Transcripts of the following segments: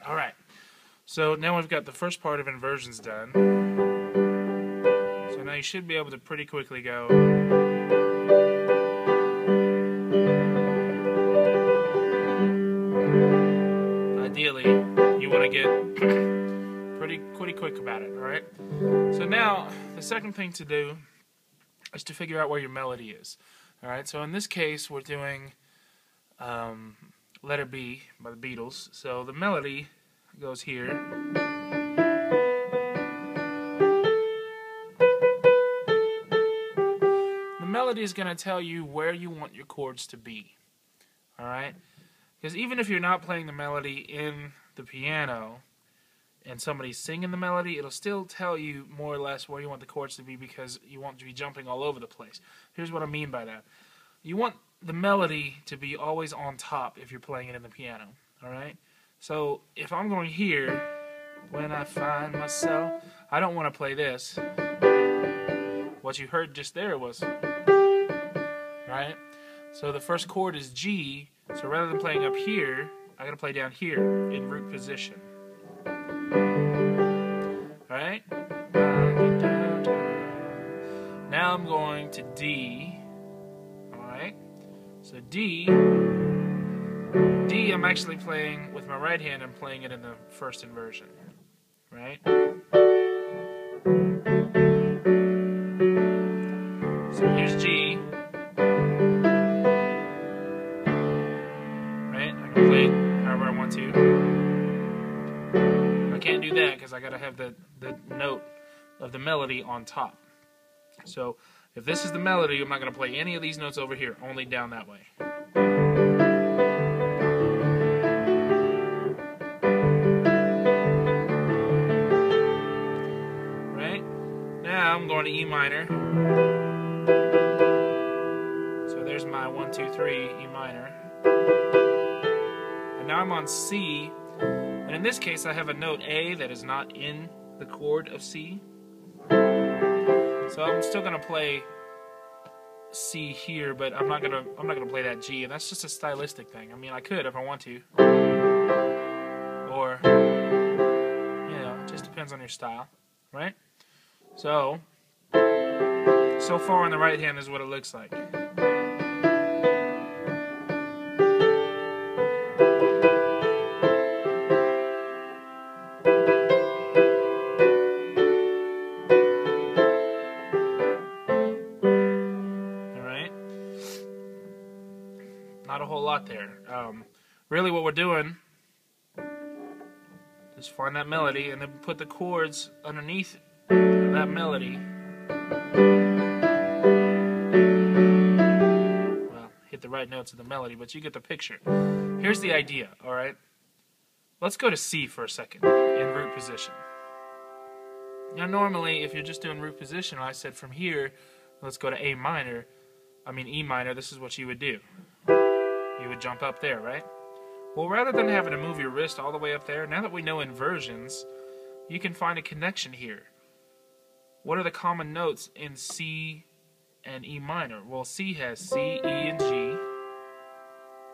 Alright, so now we've got the first part of inversions done. So now you should be able to pretty quickly go. Ideally, you want to get pretty quick about it, alright? So now, the second thing to do is to figure out where your melody is. Alright, so in this case, we're doing Let It Be by the Beatles. So the melody goes here. The melody is going to tell you where you want your chords to be. Alright? Because even if you're not playing the melody in the piano and somebody's singing the melody, it'll still tell you more or less where you want the chords to be because you want to be jumping all over the place. Here's what I mean by that. You want the melody to be always on top if you're playing it in the piano. Alright? So if I'm going here, when I find myself, I don't want to play this. What you heard just there was, right? So the first chord is G, so rather than playing up here, I gotta play down here in root position. Alright? Now I'm going to D. Alright? So D, I'm actually playing with my right hand, I'm playing it in the first inversion. Right? So here's G. Right? I can play it however I want to. I can't do that because I gotta have the note of the melody on top. So if this is the melody, I'm not gonna play any of these notes over here, only down that way. I'm going to E minor. So there's my 1, 2, 3, E minor. And now I'm on C. And in this case I have a note A that is not in the chord of C. So I'm still gonna play C here, but I'm not gonna play that G, and that's just a stylistic thing. I mean, I could if I want to. Or it just depends on your style, right? So far on the right hand is what it looks like. Alright? Not a whole lot there. Really what we're doing is find that melody and then put the chords underneath that melody. Well, hit the right notes of the melody, but you get the picture. Here's the idea, alright? Let's go to C for a second, in root position. Now normally, if you're just doing root position, I said from here, let's go to E minor, this is what you would do. You would jump up there, right? Well, rather than having to move your wrist all the way up there, now that we know inversions, you can find a connection here. What are the common notes in C and E minor? Well, C has C, E, and G,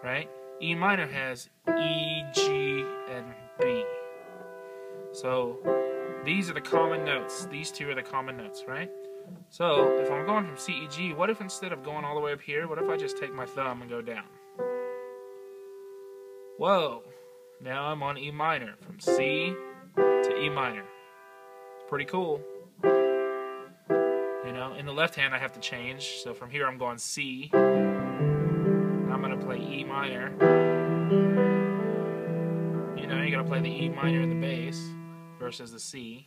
right? E minor has E, G, and B. So these are the common notes. These two are the common notes, right? So if I'm going from C, E, G, what if instead of going all the way up here, what if I just take my thumb and go down? Whoa! Now I'm on E minor, from C to E minor. Pretty cool. In the left hand I have to change, so from here I'm going C. I'm going to play E minor. You got to play the E minor in the bass versus the C.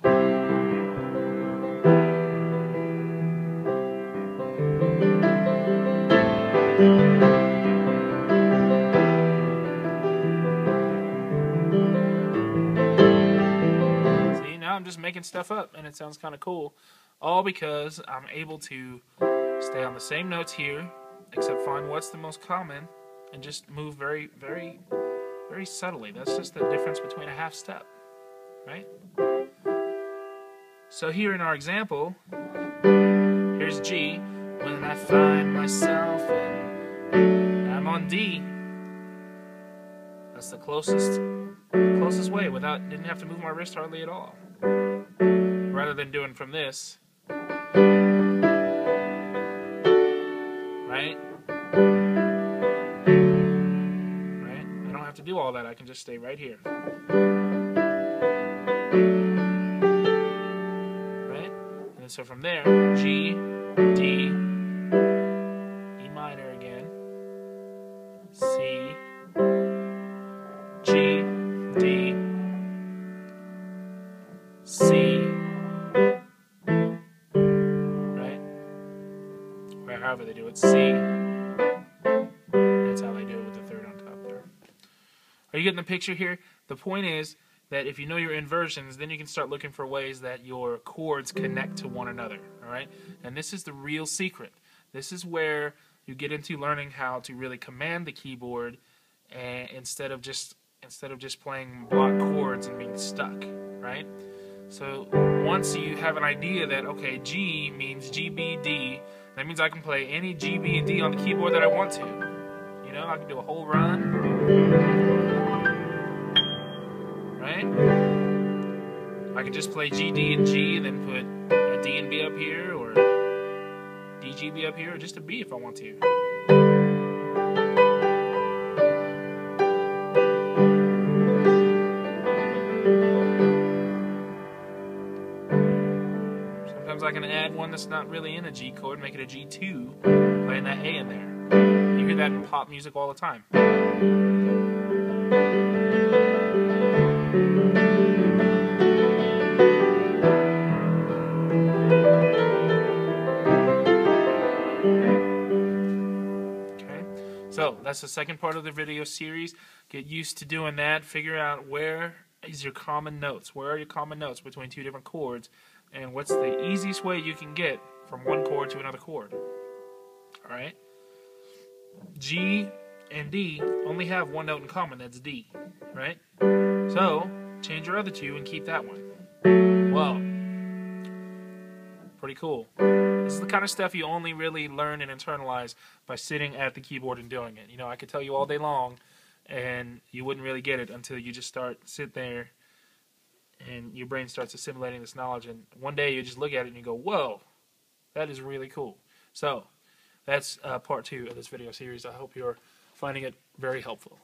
See, now I'm just making stuff up and it sounds kind of cool. All because I'm able to stay on the same notes here, except find what's the most common, and just move very, very, very subtly. That's just the difference between a half step, right? So here in our example, here's G. When I find myself, and I'm on D. That's the closest closest way without, didn't have to move my wrist hardly at all. Rather than doing from this, right? Right? I don't have to do all that. I can just stay right here. Right? And then so from there, G, D, E minor again, C, G, D, C, right? Or however they do it, C. That's how they do it with the third on top there. Are you getting the picture here? The point is that if you know your inversions, then you can start looking for ways that your chords connect to one another, all right? And this is the real secret. This is where you get into learning how to really command the keyboard instead of just playing block chords and being stuck, right? So once you have an idea that, okay, G means G, B, D, that means I can play any G, B, and D on the keyboard that I want to. You know, I can do a whole run, right? I can just play G, D, and G, and then put a D and B up here, or D, G, B up here, or just a B if I want to. I can add one that's not really in a G chord, make it a G2, playing that A in there. You hear that in pop music all the time. Okay, so that's the second part of the video series. Get used to doing that. Figure out where is your common notes. Where are your common notes between two different chords? And what's the easiest way you can get from one chord to another chord? Alright? G and D only have one note in common, that's D. Right? So, change your other two and keep that one. Well, pretty cool. This is the kind of stuff you only really learn and internalize by sitting at the keyboard and doing it. You know, I could tell you all day long, and you wouldn't really get it until you just sit there and your brain starts assimilating this knowledge, and one day you just look at it and you go, whoa, that is really cool. So that's part 2 of this video series. I hope you're finding it very helpful.